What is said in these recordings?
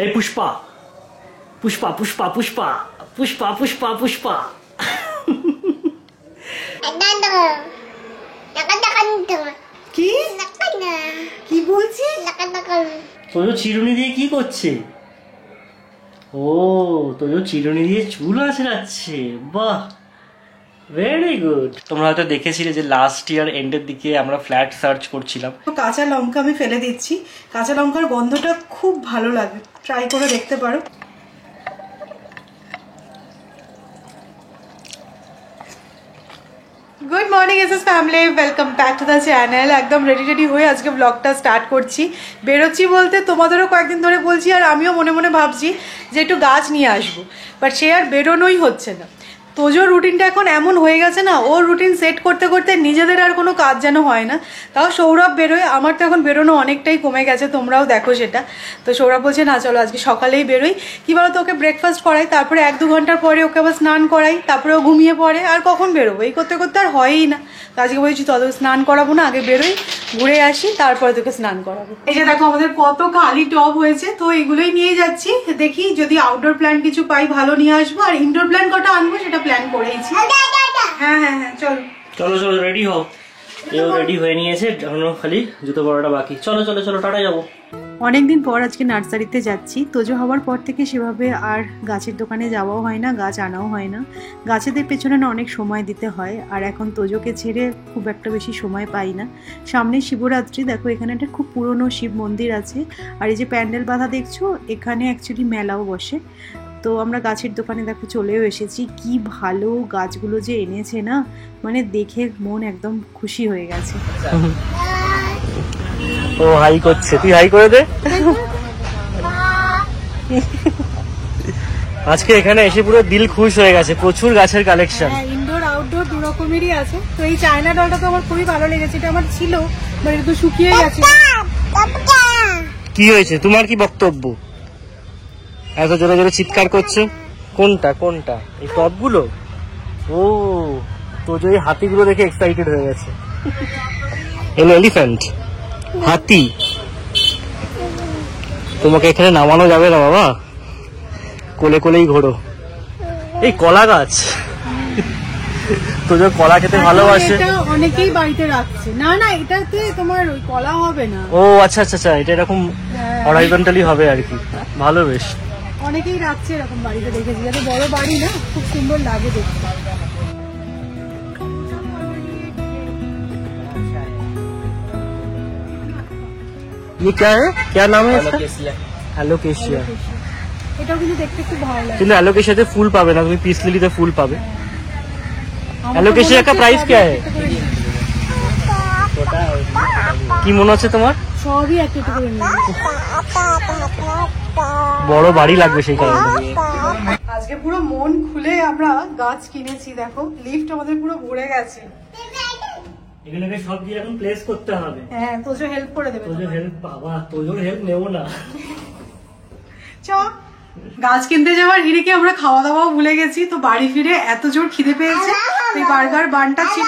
এই পুষ্পা পুষ্পা পুষ্পা পুষ্পা পুষ্পা পুষ্পা পুষ্পা কি কি বলছিস? তোজো চিরুনি দিয়ে কি করছে? ও তোজো চিরুনি দিয়ে চুল আঁচড়াচ্ছে। বাহ, ভেরি গুড। তোমরা হয়তো দেখেছিলে যে লাস্ট ইয়ার এন্ডের দিকে আমরা ফ্ল্যাট সার্চ করছিলাম। কাঁচা লঙ্কা আমি ফেলে দিচ্ছি, কাঁচা লঙ্কার গন্ধটা খুব ভালো লাগে, ট্রাই করে দেখতে পারো। Good morning SS family, welcome back to the channel. একদম রেডি হয়ে আজকে ব্লগটা স্টার্ট করছি। বেরোচ্ছি বলতে তোমাদেরও কয়েকদিন ধরে বলছি, আর আমিও মনে মনে ভাবছি যে একটু গাছ নিয়ে আসবো, বাট সে আর বেরোনোই হচ্ছে না। তোজোর রুটিনটা এখন এমন হয়ে গেছে না, ওর রুটিন সেট করতে করতে নিজেদের আর কোনো কাজ যেন হয় না। তাও সৌরভ বেরোয়, আমার তো এখন বেরোনো অনেকটাই কমে গেছে, তোমরাও দেখো সেটা। তো সৌরভ বলছে না চলো আজকে সকালেই বেরোই। কী বলো তো, ওকে ব্রেকফাস্ট করাই, তারপরে 1-2 ঘন্টার পরে ওকে আবার স্নান করাই, তারপরে ও ঘুমিয়ে পড়ে, আর কখন বেরোবো? এই করতে করতে আর হয়ই না। তো আজকে বলছি তত স্নান করাবো না, আগে বেরোই, ঘুরে আসি, তারপরে তোকে স্নান করাবো। এই যে দেখো আমাদের কত খালি টব হয়েছে, তো এগুলোই নিয়ে যাচ্ছি। দেখি যদি আউটডোর প্ল্যান্ট কিছু পাই ভালো নিয়ে আসবো, আর ইনডোর প্ল্যান্ট কটা আনবো সেটা প্ল্যান করেইছি। হ্যাঁ হ্যাঁ হ্যাঁ, চলো চলো চলো রেডি হও। এও রেডি হয়ে নিয়েছে, এখনো খালি জুতো পরাটা বাকি। চলো চলো চলো, টাটা যাবো। অনেকদিন পর আজকে নার্সারিতে যাচ্ছি। তোজো হওয়ার পর থেকে সেভাবে আর গাছের দোকানে যাওয়াও হয় না, গাছ আনাও হয় না। গাছেদের পেছনে না অনেক সময় দিতে হয়, আর এখন তোজোকে ছেড়ে খুব একটা বেশি সময় পাই না। সামনে শিবরাত্রি, দেখো এখানে একটা খুব পুরনো শিব মন্দির আছে, আর এই যে প্যান্ডেল বাঁধা দেখছো, এখানে অ্যাকচুয়ালি মেলাও বসে। তো আমরা গাছের দোকানে দেখো চলেও এসেছি। কি ভালো গাছগুলো যে এনেছে না, মানে দেখে মন একদম খুশি হয়ে গেছে। ও হাই করছে, তুই হাই করে দে। আজকে এখানে এসে পুরো দিল খুশ হয়ে গেছে, প্রচুর গাছের কালেকশন। ইনডোর আউটডোর দু রকমেরই আছে। তো এই চায়না ডলটা তো আমার খুবই ভালো লেগেছে, এটা আমার ছিল বাট একটু শুকিয়ে গেছে। কি হয়েছে, তোমার কি বক্তব্য? এত জোরে জোরে চিৎকার করছো? কোনটা কোনটা? এই টপগুলো? ও তো যে হাতিগুলো দেখে এক্সাইটেড হয়ে গেছে। এলিফ্যান্ট, হাতি। তোমাকে এখানে নামানো যাবে না বাবা, কোলে কোলেই ঘোরো। এই কলা গাছ, তো যে কলা খেতে ভালোবাসে, এটা অনেকেই বাড়িতে রাখছে। না না, এটাতে তোমার ওই কলা হবে না। ও আচ্ছা আচ্ছা আচ্ছা, এটা এরকম হরাইজন্টালি হবে আর কি, ভালো বেশ। অনেকেই রাখছে এরকম বাড়িতে, দেখেছি। যাতে বড় বাড়ি না, খুব সুন্দর লাগে দেখতে। ये क्या है, क्या नाम है इसका? অ্যালোকেশিয়া। এটাও কিন্তু দেখতে খুব ভালো লাগে। কিন্তু অ্যালোকেশিয়াতে ফুল পাবে না, তুমি পিস লিলিতে ফুল পাবে। অ্যালোকেশিয়া का प्राइस क्या है? কি মনে হচ্ছে তোমার? সবই একটা একটা করে নিয়ে। বড় বাড়ি লাগবে সেই কারণে। আজকে পুরো মন খুলে আমরা গাছ কিনেছি। দেখো লিফট আমাদের পুরো ভরে গেছে। এগুলোকে সব দিয়ে এখন প্লেস করতে হবে। হ্যাঁ, তোজো হেল্প করে দেবে। তোজোর হেল্প, বাবা তোজোর হেল্প নেব না। চ, গাছ কিনতে যাওয়ার হিড়িকে আমরা খাওয়া দাওয়াও ভুলে গেছি। তো বাড়ি ফিরে এত জোর খিদে পেয়েছে, এই বার্গার বানটা ছিল,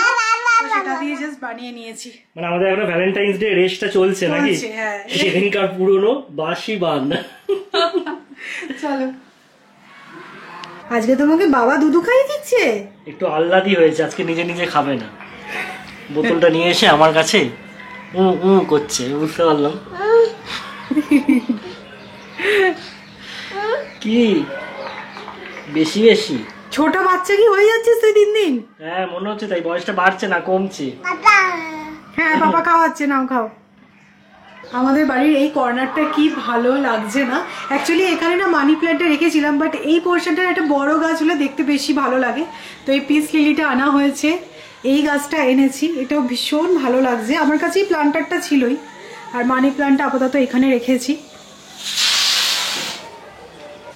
সেটা দিয়ে জাস্ট বানিয়ে নিয়েছি। মানে আমাদের এখন ভ্যালেন্টাইন্স ডে রেসটা চলছে নাকি? হ্যাঁ, সেদিনকার পুরনো বাসি বান। চলো, আজকে তোমাকে বাবা দুধু খাইয়ে দিচ্ছে। একটু আহ্লাদি হয়েছে আজকে, নিজে নিজে খাবে না। বোতলটা নিয়ে এসে আমার কাছে করছে, বুঝতে পারলাম। কি বেশি বেশি ছোট বাচ্চা কি হয়ে যাচ্ছে তুই দিন দিন? হ্যাঁ মনে হচ্ছে তাই, বয়সটা বাড়ছে না কমছে। হ্যাঁ বাবা খাওয়াচ্ছে, নাও খাও। আমাদের বাড়ির এই কর্নারটা কি ভালো লাগছে না। অ্যাকচুয়ালি এখানে না মানি প্ল্যান্টটা রেখেছিলাম, বাট এই পোর্শনটার একটা বড় গাছ হলে দেখতে বেশি ভালো লাগে। তো এই পিস লিলিটা আনা হয়েছে, এই গাছটা এনেছি, এটাও ভীষণ ভালো লাগছে। আমার কাছেই প্ল্যান্টারটা ছিলই, আর মানি প্ল্যান্টটা আপাতত এখানে রেখেছি।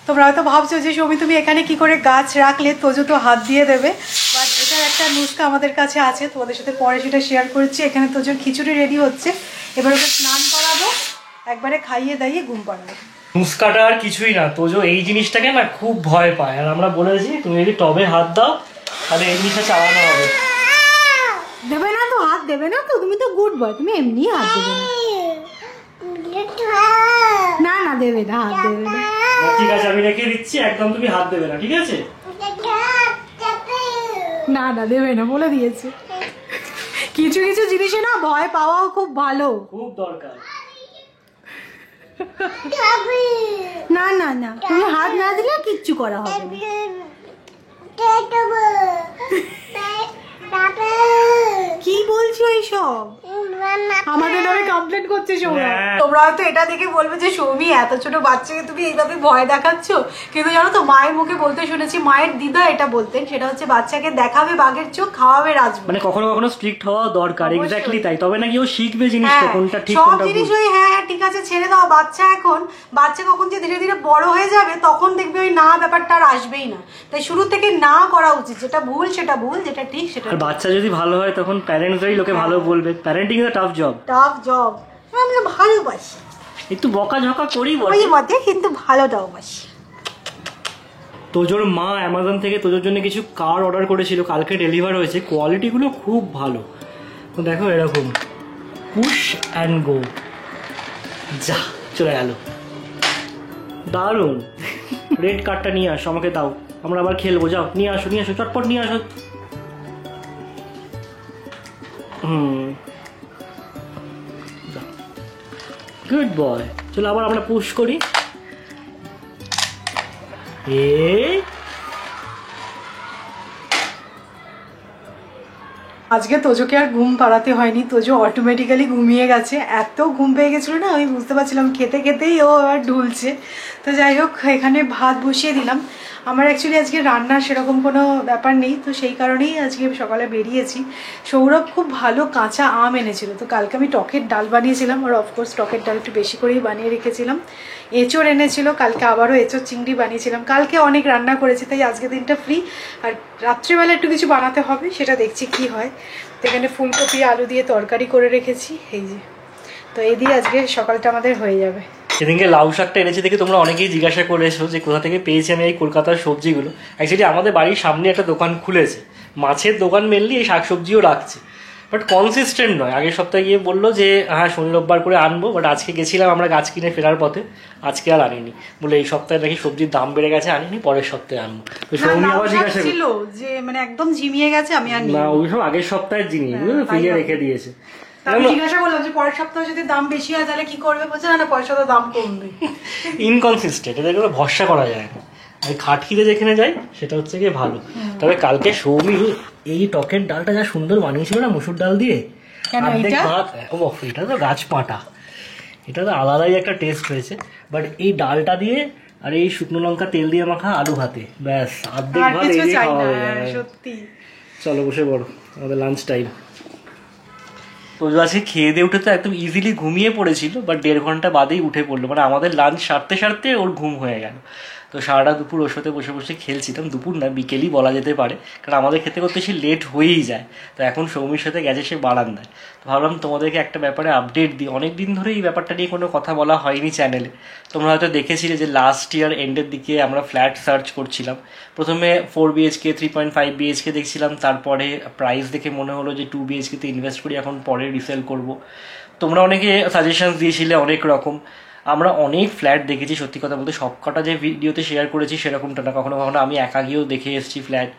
তোমরা হয়তো ভাবছো যে সৌমি তুমি এখানে কি করে গাছ রাখলে, তোজো তো হাত দিয়ে দেবে। বাট এটার একটা নুস্খা আমাদের কাছে আছে, তোমাদের সাথে পরে সেটা শেয়ার করছি। এখানে তোজোর খিচুড়ি রেডি হচ্ছে, এবার ওকে স্নান করাবো, একবারে খাইয়ে দাইয়ে ঘুম পাড়াবো। নুস্কাটা আর কিছুই না, তোজো এই জিনিসটাকে না খুব ভয় পায়। আর আমরা বলেছি তুমি যদি টবে হাত দাও তাহলে এই জিনিসটা চালানো হবে। দেবে না তো, হাত দেবে না তো, তুমি তো গুড বয়, তুমি এমনি হাত দেবে না। না না দেবে না, হাত দেবে না। ঠিক আছে, আমি রেখে দিচ্ছি, একদম তুমি হাত দেবে না, ঠিক আছে? না না, দেবে না, বলে দিয়েছে। কিছু কিছু জিনিসে না ভয় পাওয়াও খুব ভালো, খুব দরকার। না না না, তুমি হাত না দিলে কিচ্ছু করা হবে না। কি বলছো এইসব? আমাদের নামে কমপ্লেন করছে সৌরভ। তোমরা হয়তো এটা দেখে বলবে যে সৌমি এত ছোট বাচ্চাকে তুমি এইভাবে ভয় দেখাচ্ছ, কিন্তু জানো তো মায়ের মুখে বলতে শুনেছি, মায়ের দিদা এটা বলতেন, সেটা হচ্ছে বাচ্চাকে দেখাবে বাঘের চোখ, খাওয়াবে রাজভোগ। মানে কখনো কখনো স্ট্রিক্ট হওয়া দরকার, এক্স্যাক্টলি তাই, তবে নাকি ও শিখবে জিনিসটা কোনটা ঠিক কোনটা ভুল। সব জিনিস ওই হ্যাঁ ঠিক আছে ছেড়ে দাও, বাচ্চা কখন যে ধীরে ধীরে বড় হয়ে যাবে তখন দেখবে ওই না ব্যাপারটা আর আসবেই না। তাই শুরু থেকে না করা উচিত, যেটা ভুল সেটা ভুল, যেটা ঠিক সেটা। আর বাচ্চা যদি ভালো হয় তখন প্যারেন্টসরাই লোকে ভালো বলবে। Parenting is a tough job. আমরা ভালোবাসি, একটু বকাঝকা করি ওই মধ্যে, কিন্তু ভালোটাও বাসি। তোজোর মা অ্যামাজন থেকে তোজোর জন্য কিছু কার অর্ডার করেছিল, কালকে ডেলিভার হয়েছে। কোয়ালিটিগুলো খুব ভালো, তো দেখো এরকম পুশ অ্যান্ড গো, যা চলে গেল, দারুণ। রেড কার্ডটা নিয়ে আসো, আমাকে দাও, আমরা আবার খেলবো। যাও নিয়ে আসো, নিয়ে আসো, চটপট নিয়ে আসো। Good boy. চলো আবার আমরা পুশ করি। আজকে তোজোকে আর ঘুম পাড়াতে হয়নি, তোজো অটোমেটিক্যালি ঘুমিয়ে গেছে। এত ঘুম পেয়ে গেছিলো না, আমি বুঝতে পারছিলাম খেতে খেতেই ও আর ঢুলছে। তো যাই হোক, এখানে ভাত বসিয়ে দিলাম। আমার অ্যাকচুয়ালি আজকে রান্নার সেরকম কোনো ব্যাপার নেই, তো সেই কারণেই আজকে সকালে বেরিয়েছি। সৌরভ খুব ভালো কাঁচা আম এনেছিল, তো কালকে আমি টকের ডাল বানিয়েছিলাম, আর অফকোর্স টকের ডাল একটু বেশি করেই বানিয়ে রেখেছিলাম। এঁচোড় এনেছিল, কালকে আবারও এঁচোড় চিংড়ি বানিয়েছিলাম। কালকে অনেক রান্না করেছি, তাই আজকে দিনটা ফ্রি। আর রাত্রিবেলা একটু কিছু বানাতে হবে, সেটা দেখছি কি হয়। তো এখানে ফুলকপি আলু দিয়ে তরকারি করে রেখেছি, এই যে। তো এই দিয়ে আজকে সকালটা আমাদের হয়ে যাবে। সেদিনকে লাউ শাকটা এনেছি দেখে তোমরা অনেকেই জিজ্ঞাসা করেছো যে কোথা থেকে পেয়েছি আমি এই কলকাতার সবজিগুলো। অ্যাকচুয়ালি আমাদের বাড়ির সামনে একটা দোকান খুলেছে, মাছের দোকান, মেনলি এই শাকসবজিও রাখছে, বাট কনসিস্টেন্ট নয়। আগের সপ্তাহে গিয়ে বললো যে হ্যাঁ শনি রোববার করে আনবো, বাট আজকে গেছিলাম আমরা গাছ কিনে ফেরার পথে, আজকে আর আনিনি। বলে এই সপ্তাহে নাকি সবজির দাম বেড়ে গেছে, আনিনি, পরের সপ্তাহে আনবো। তো সৌমি আবার জিজ্ঞাসা ছিল যে মানে একদম ঝিমিয়ে গেছে, আমি আর না, ওই সব আগের সপ্তাহের জিনিস ফ্রিজে রেখে দিয়েছে। আমি জিজ্ঞাসা করলাম যে পরের সপ্তাহে যদি দাম বেশি হয় তাহলে কি করবে, বলছে না পরের সপ্তাহে দাম কমবে। ইনকনসিস্টেন্ট, এদের কোনো ভরসা করা যায় না। আমি খাটকিতে যেখানে যাই সেটা হচ্ছে গিয়ে ভালো। তবে কালকে সৌমি এই টকের ডালটা যা সুন্দর বানিয়েছিল না, মুসুর ডাল দিয়ে, এটা তো গাছ পাটা, এটা তো আলাদাই একটা টেস্ট হয়েছে। বাট এই ডালটা দিয়ে আর এই শুকনো লঙ্কা তেল দিয়ে মাখা আলু ভাতে, ব্যাস অর্ধেক ভাত এই দিয়ে খাওয়া হয়ে যাবে। সত্যি। চলো বসে পড়ো, আমাদের লাঞ্চ টাইম। তোজো আজকে খেয়ে দিয়ে উঠে তো একদম ইজিলি ঘুমিয়ে পড়েছিল, বাট 1.5 ঘন্টা বাদেই উঠে পড়লো। মানে আমাদের লাঞ্চ সারতে সারতে ওর ঘুম হয়ে গেল। তো সারাটা দুপুর ওর সাথে বসে বসে খেলছিলাম, দুপুর না বিকেলই বলা যেতে পারে, কারণ আমাদের খেতে করতে সে লেট হয়েই যায়। তো এখন সৌমির সাথে গেছে সে বারান্দায়। তো ভাবলাম তোমাদেরকে একটা ব্যাপারে আপডেট দিই, অনেক দিন ধরে এই ব্যাপারটা নিয়ে কোনো কথা বলা হয়নি চ্যানেলে। তোমরা হয়তো দেখেছিলে যে লাস্ট ইয়ার এন্ডের দিকে আমরা ফ্ল্যাট সার্চ করছিলাম। প্রথমে 4 BHK 3.5 BHK দেখছিলাম, তারপরে প্রাইস দেখে মনে হলো যে 2 BHKতে ইনভেস্ট করি, এখন পরে রিসেল করব। তোমরা অনেকে সাজেশনস দিয়েছিলে অনেক রকম। আমরা অনেক ফ্ল্যাট দেখেছি, সত্যি কথা বলতে সব কটা যে ভিডিওতে শেয়ার করেছি সেরকমটা না, কখনো কখনো আমি একা গিয়েও দেখে এসেছি ফ্ল্যাট।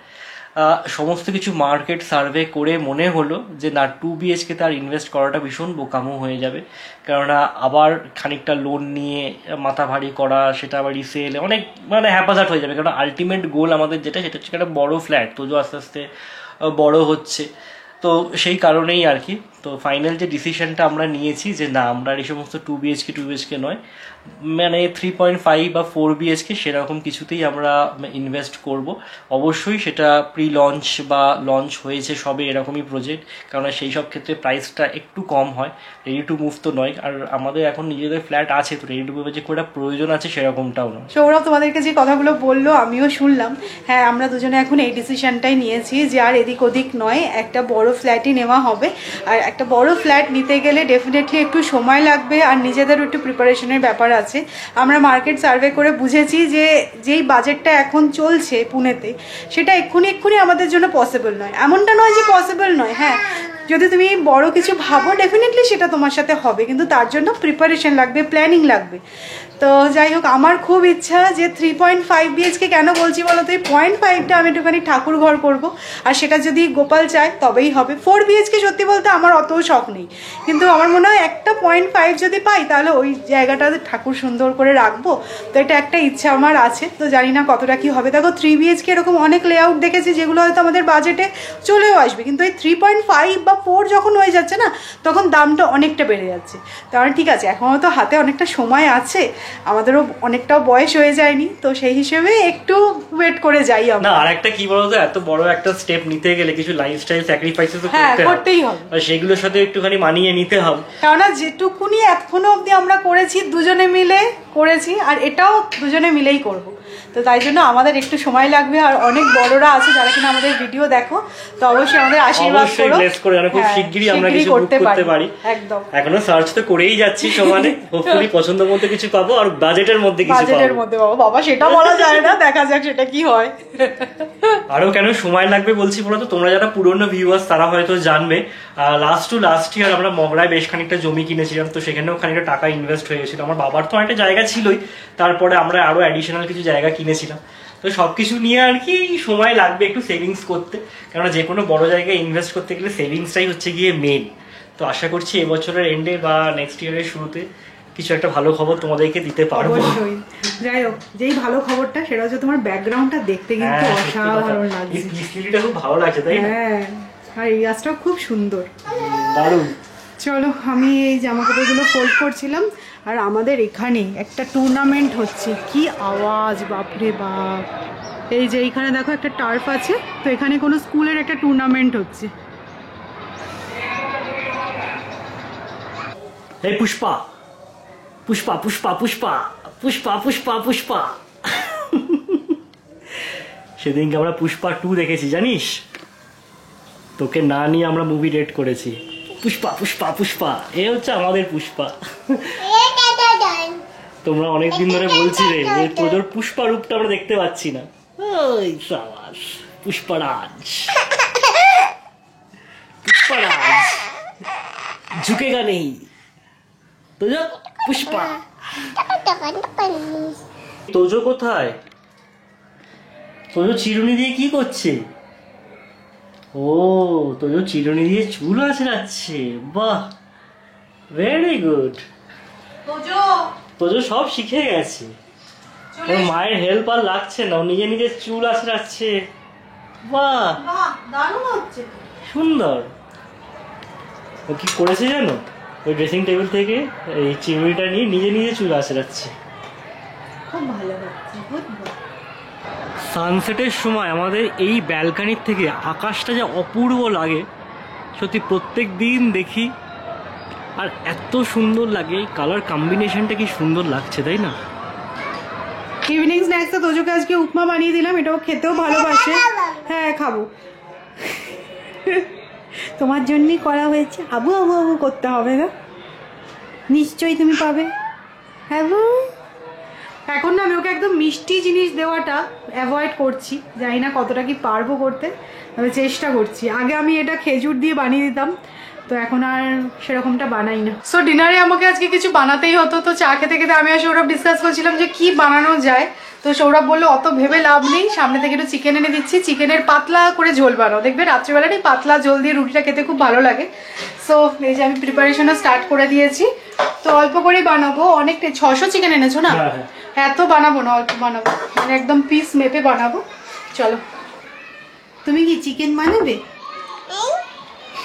সমস্ত কিছু মার্কেট সার্ভে করে মনে হলো যে না, 2 BHK তার ইনভেস্ট করাটা ভীষণ বোকামো হয়ে যাবে, কেননা আবার খানিকটা লোন নিয়ে মাথা ভারী করা, সেটা আবার রিসেলে অনেক মানে হ্যাপাজার্ট হয়ে যাবে। কারণ আলটিমেট গোল আমাদের যেটা, সেটা হচ্ছে একটা বড়ো ফ্ল্যাট, তো আস্তে আস্তে বড় হচ্ছে। তো সেই কারণেই আর কি, তো ফাইনাল যে ডিসিশনটা আমরা নিয়েছি যে না, আমরা এই সমস্ত 2 BHK নয়, মানে 3.5 বা 4 BHK সেরকম কিছুতেই আমরা ইনভেস্ট করব। অবশ্যই সেটা প্রি লঞ্চ বা লঞ্চ হয়েছে সবে এরকমই প্রজেক্ট, কারণ সেই সব ক্ষেত্রে প্রাইসটা একটু কম হয়, রেডি টু মুভ তো নয়। আর আমাদের এখন নিজেদের ফ্ল্যাট আছে, তো রেডি টু মুভের যে কোনো প্রয়োজন আছে সেরকমটাও নয়। সৌরভ তোমাদেরকে যে কথাগুলো বললো আমিও শুনলাম, হ্যাঁ আমরা দুজনে এখন এই ডিসিশনটাই নিয়েছি যে আর এদিক ওদিক নয়, একটা বড় ফ্ল্যাটই নেওয়া হবে। আর একটা বড় ফ্ল্যাট নিতে গেলে ডেফিনেটলি একটু সময় লাগবে, আর নিজেদেরও একটু প্রিপারেশনের ব্যাপার আছে। আমরা মার্কেট সার্ভে করে বুঝেছি যে যেই বাজেটটা এখন চলছে পুনেতে, সেটা এক্ষুনি আমাদের জন্য পসিবল নয়। এমনটা নয় যে পসিবল নয়, হ্যাঁ যদি তুমি বড় কিছু ভাবো ডেফিনেটলি সেটা তোমার সাথে হবে, কিন্তু তার জন্য প্রিপারেশন লাগবে, প্ল্যানিং লাগবে। তো যাই হোক, আমার খুব ইচ্ছা যে 3.5 BHK কেন বলছি বলো তো, এই 0.5টা আমি একটুখানি ঠাকুর ঘর করবো, আর সেটা যদি গোপাল চায় তবেই হবে। 4 BHK সত্যি বলতে আমার অতও শখ নেই, কিন্তু আমার মনে হয় একটা 0.5 যদি পাই তাহলে ওই জায়গাটাতে ঠাকুর সুন্দর করে রাখবো। তো এটা একটা ইচ্ছা আমার আছে, তো জানি না কতটা কি হবে। দেখো 3 BHK এরকম অনেক লেআউট দেখেছি যেগুলো হয়তো আমাদের বাজেটে চলেও আসবে, কিন্তু এই 3.5 বা 4 যখন হয়ে যাচ্ছে না, তখন দামটা অনেকটা বেড়ে যাচ্ছে। তাহলে ঠিক আছে, এখনও তো হাতে অনেকটা সময় আছে, আমাদেরও অনেকটাও বয়স হয়ে যায়নি, তো সেই হিসেবে একটু ওয়েট করে যাই আমরা। না আর একটা কি বলতো, এত বড় একটা স্টেপ নিতে গেলে কিছু লাইফস্টাইল স্যাক্রিফাইসেস তো করতেই হবে, আর সেগুলোর সাথে একটুখানি মানিয়ে নিতে হবে। কারণ যেটুকুনি এখনো অবধি আমরা করেছি দুজনে মিলে করেছি, আর এটাও দুজনে মিলেই করব। তো তাই জন্য আমাদের একটু সময় লাগবে, আর অনেক বড়রা আছে যারা কিনা আমাদের ভিডিও দেখো, তো অবশ্যই আমাদের আশীর্বাদ করো, খুব শিগগিরই আমরা কিছু বুক করতে পারি। একদম, এখনো সার্চ তো করেই যাচ্ছি সমানে, হোপফুলি পছন্দের মধ্যে কিছু পাবো, আর বাজেটের মধ্যে কিছু পাবো। বাজেটের মধ্যে পাবো বাবা, সেটা বলা যায় না, দেখা যাক সেটা কি হয়। আরো কেন সময় লাগবে বলছি বলো তো, তোমরা যারা পুরনো ভিউয়ার্স তারা হয়তো জানবে, লাস্ট ইয়ার আমরা মগরায় বেশ খানিকটা জমি কিনেছিলাম, তো সেখানেও খানিকটা টাকা ইনভেস্ট হয়ে গেছিল। আমার বাবার তো অনেকটা জায়গা ছিলই, তারপরে আমরা আরো অ্যাডিশনাল কিছু জায়গা কিনেছিলাম। তো সবকিছু নিয়ে আর কি সময় লাগবে একটু সেভিংস করতে, কেননা যে কোনো বড় জায়গায় ইনভেস্ট করতে গেলে সেভিংসটাই হচ্ছে গিয়ে মেন। তো আশা করছি এবছরের এন্ডে বা নেক্সট ইয়ারের শুরুতে কিছু একটা ভালো খবর তোমাদেরকে দিতে পারবো। অবশ্যই। যাই হোক, যেই ভালো খবরটা সেটা হচ্ছে তোমার ব্যাকগ্রাউন্ডটা দেখতে কিন্তু অসাধারণ লাগছে, পিসলিটা খুব ভালো লাগছে তাই না? হ্যাঁ, আর এই গাছটাও খুব সুন্দর, দারুণ। চলো, আমি এই জামা কাপড়গুলো ফোল্ড করছিলাম, আর আমাদের এখানে একটা টুর্নামেন্ট হচ্ছে। কি আওয়াজ, বাপরে বাপ! এই যে এইখানে দেখো একটা টার্ফ আছে, তো এখানে কোনো স্কুলের একটা টুর্নামেন্ট হচ্ছে। এই পুষ্পা পুষ্পা পুষ্পা পুষ্পা পুষ্পা পুষ্পা পুষ্পা সেদিনকে আমরা পুষ্পা 2 দেখেছি জানিস, তোকে না নিয়ে আমরা মুভি রেট করেছি। পুষ্পা পুষ্পা পুষ্পা, এ হচ্ছে আমাদের পুষ্পা। তোমরা অনেকদিন ধরে বলছিলে যে তোদের পুষ্পা রূপটা আমরা দেখতে পাচ্ছি না। ওই সাবাস, পুষ্পারাজ পুষ্পারাজ ঝুঁকেগা নেই তোজো। পুষ্পা তোজো কোথায়? তোজো চিরুনি দিয়ে কি করছে? ও, তোজো চিরুনি দিয়ে চুল আঁচড়াচ্ছে, বাহ, ভেরি গুড। তোজো সব শিখে গেছে, ওর মায়ের হেল্প আর লাগছে না, ও নিজে নিজে চুল আঁচড়াচ্ছে, বাহ, দারুণ হচ্ছে, সুন্দর। ও কি করেছে জানো, ওই ড্রেসিং টেবিল থেকে এই চিরুনিটা নিয়ে নিজে নিজে চুল আঁচড়াচ্ছে, খুব ভালো হচ্ছে। সানসেটের সময় আমাদের এই ব্যালকানির থেকে আকাশটা যে অপূর্ব লাগে, সত্যি প্রত্যেক দিন দেখি, আর এত সুন্দর লাগে, কালার কম্বিনেশনটা কি সুন্দর লাগছে তাই না? ইভিনিং স্ন্যাক্সে তোজোকে আজকে উপমা বানিয়ে দিলাম, এটাও খেতেও ভালোবাসে। হ্যাঁ, খাবো, তোমার জন্যই করা হয়েছে। আবু আবু আবু করতে হবে না, নিশ্চয়ই তুমি পাবে। হ্যাঁ, এখন না আমি ওকে একদম মিষ্টি জিনিস দেওয়াটা অ্যাভয়েড করছি, জানি না কতটা কি পারবো করতে, তবে চেষ্টা করছি। আগে আমি এটা খেজুর দিয়ে বানিয়ে দিতাম, তো এখন আর সেরকমটা বানাই না। সো ডিনারে আমাকে আজকে কিছু বানাতেই হতো, তো চা খেতে খেতে আমি আর সৌরভ ডিসকাস করছিলাম যে কি বানানো যায়। তো সৌরভ বললো অত ভেবে লাভ নেই, সামনে থেকে একটু চিকেন এনে দিচ্ছি, চিকেনের পাতলা করে ঝোল বানাও, দেখবে রাত্রিবেলাটাই পাতলা ঝোল দিয়ে রুটিটা খেতে খুব ভালো লাগে। সো এই যে আমি প্রিপারেশনও স্টার্ট করে দিয়েছি, তো অল্প করেই বানাবো, অনেকটা 600 চিকেন এনেছো না, এত বানাবো না, অল্প বানাবো, মানে একদম পিস মেপে বানাবো। চলো, তুমি কি চিকেন বানাবে?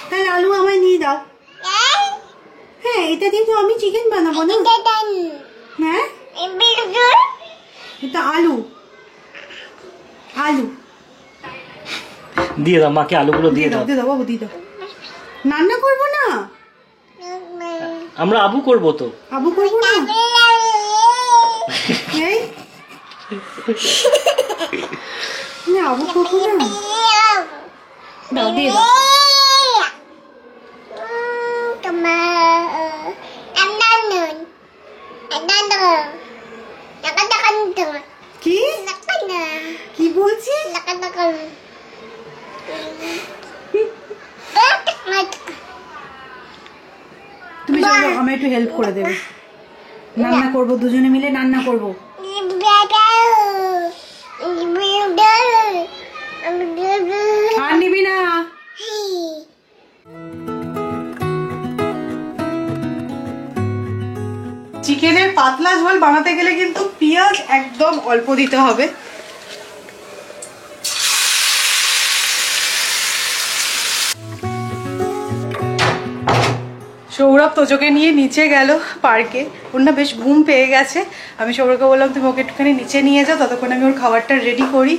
তাহলে আলু আমায় নিয়ে দাও। হ্যাঁ, এটা দিয়ে তো আমি চিকেন বানাবো না। হ্যাঁ, এটা আলু, আলু দিয়ে দাও মাকে, আলুগুলো দিয়ে দাও। দিয়ে দাও বাবু, দিয়ে দাও। রান্না করবো না, আমরা আবু করবো তো। আবু করবো না, এই আবু করবো না, দাও, দিয়ে দাও। কি কি বলছিস? আমি একটু হেল্প করে দেবো, রান্না করবো, দুজনে মিলে রান্না করবো। আর নিবি না? চিকেনের পাতলা ঝোল বানাতে গেলে কিন্তু পেঁয়াজ একদম অল্প দিতে হবে। সৌরভ তোজোকে নিয়ে নিচে গেল পার্কে, ওর না বেশ ঘুম পেয়ে গেছে। আমি সৌরভকে বললাম তুমি ওকে একটুখানি নিচে নিয়ে যাও, ততক্ষণ আমি ওর খাবারটা রেডি করি।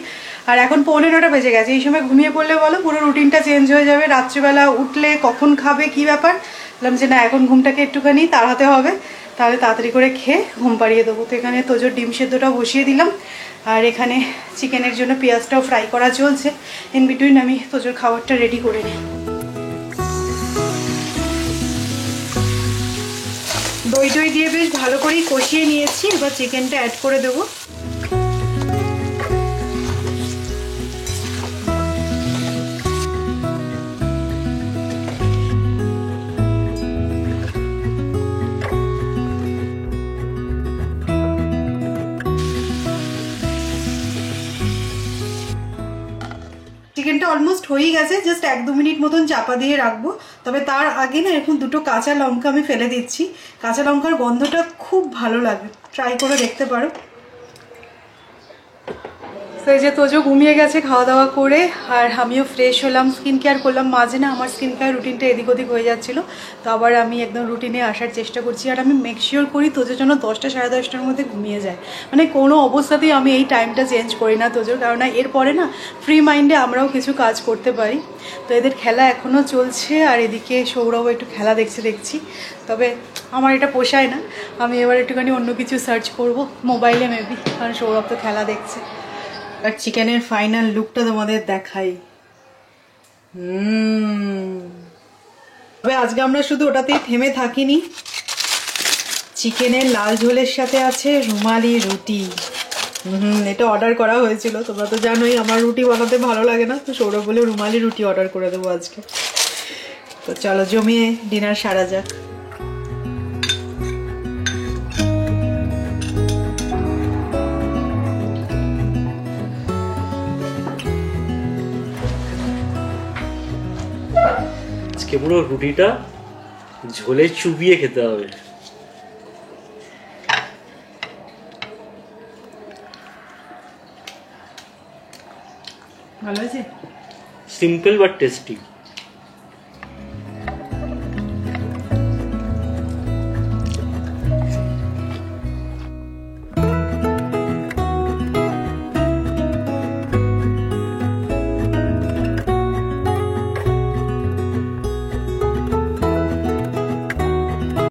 আর এখন 9:15 বেজে গেছে, এই সময় ঘুমিয়ে পড়লে বলো পুরো রুটিনটা চেঞ্জ হয়ে যাবে। রাত্রিবেলা উঠলে কখন খাবে কি ব্যাপার, বললাম যে না এখন ঘুমটাকে একটুখানি তাড়াতে হবে, তাহলে তাড়াতাড়ি করে খেয়ে ঘুম পাড়িয়ে দেবো। তো এখানে তোজোর ডিম সেদ্ধটা বসিয়ে দিলাম, আর এখানে চিকেনের জন্য পেঁয়াজটাও ফ্রাই করা চলছে। ইন বিটুইন আমি তোজোর খাবারটা রেডি করে নিই। দই দই দিয়ে বেশ ভালো করেই কষিয়ে নিয়েছি, এবার চিকেনটা অ্যাড করে দেবো। চিকেনটা অলমোস্ট হয়েই গেছে, জাস্ট 1-2 মিনিট মতন চাপা দিয়ে রাখবো। তবে তার আগে না এখন 2টো কাঁচা লঙ্কা আমি ফেলে দিচ্ছি, কাঁচা লঙ্কার গন্ধটা খুব ভালো লাগে, ট্রাই করে দেখতে পারো। তো এই যে তোজো ঘুমিয়ে গেছে খাওয়া দাওয়া করে, আর আমিও ফ্রেশ হলাম, স্কিন কেয়ার করলাম। মাঝে না আমার স্কিন কেয়ার রুটিনটা এদিক ওদিক হয়ে যাচ্ছিলো, তো আবার আমি একদম রুটিনে আসার চেষ্টা করছি। আর আমি মেক শিওর করি তোজোর জন্য 10টা সাড়ে 10টার মধ্যে ঘুমিয়ে যায়, মানে কোনো অবস্থাতেই আমি এই টাইমটা চেঞ্জ করি না তোজোর, কারণ এরপরে না ফ্রি মাইন্ডে আমরাও কিছু কাজ করতে পারি। তো এদের খেলা এখনও চলছে, আর এদিকে সৌরভ একটু খেলা দেখছি। তবে আমার এটা পোষায় না, আমি এবার একটুখানি অন্য কিছু সার্চ করব মোবাইলে মেবি, কারণ সৌরভ তো খেলা দেখছে। আর চিকেনের ফাইনাল লুকটা তোমাদের দেখাই। তবে আজকে আমরা শুধু ওটাতেই থেমে থাকিনি, চিকেনের লাল ঝোলের সাথে আছে রুমালি রুটি। এটা অর্ডার করা হয়েছিল, তোমরা তো জানোই আমার রুটি বানাতে ভালো লাগে না, তো সৌরভ বলে রুমালি রুটি অর্ডার করে দেবো আজকে। তো চলো জমিয়ে ডিনার সারা যাক। আজকে পুরো রুটিটা ঝোলে চুবিয়ে খেতে হবে। ভালো হয়েছে, সিম্পল বাট টেস্টি।